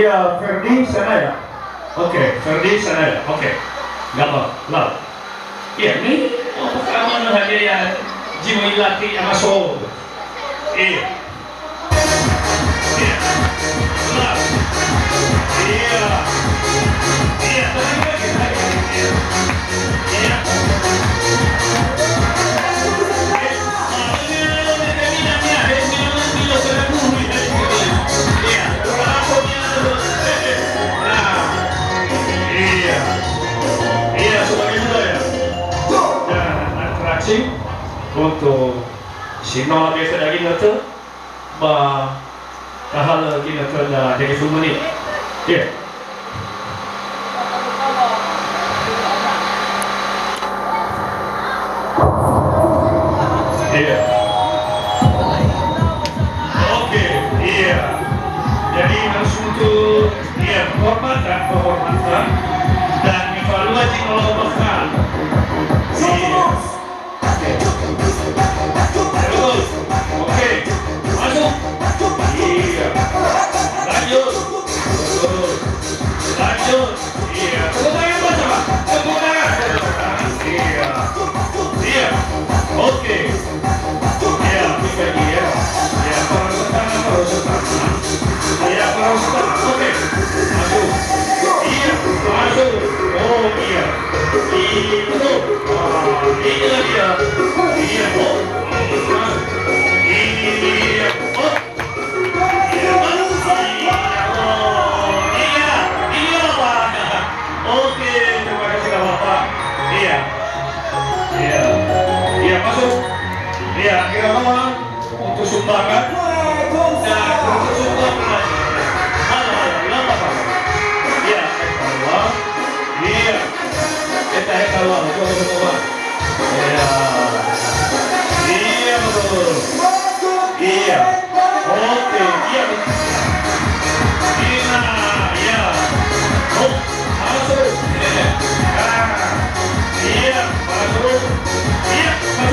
Iya, Ferdi sana ya. Oke, Ferdi sana ya. Oke, nggak apa. Iya, ini pertama hanya ya jiwa ilati sama soul. Iya. Iya. Lah. Iya. Iya, tadi lagi. Iya. Iya. Iya, sebagai budaya dan atraksi untuk sinol biasa lagi nanti tahal lagi nanti ada dari sumuni. Iya. Iya. Oke, iya. Jadi langsung untuk penghormatan dan evaluasi melakukan. Iya. Terus, oke, masuk. Iya. Lanjut. Terus. Lanjut. Iya. Tepuk tangan baca, Pak. Tepuk tangan. Iya. Iya. Oke. Iya, bisa dia. Iya, perosotan. Iya, perosotan. Oke. Masuk. Iya, masuk. Oh, iya. Itu. Inilah dia. Iya, oh. Iya, oh. Iya, oh. Iya, iya, Pak. Oke, terima kasih, Bapak. Iya. Iya. Iya, masuk. Iya, kira nomor untuk sumbangan. Dan untuk sumbangan. Halo, kenapa, Pak? Iya, evaluasi. Iya. Kita evaluasi, coba. Iya. Iya, betul. Iya. Oke, iya. Iya. Oh, masuk. Iya, masuk. Iya, masuk.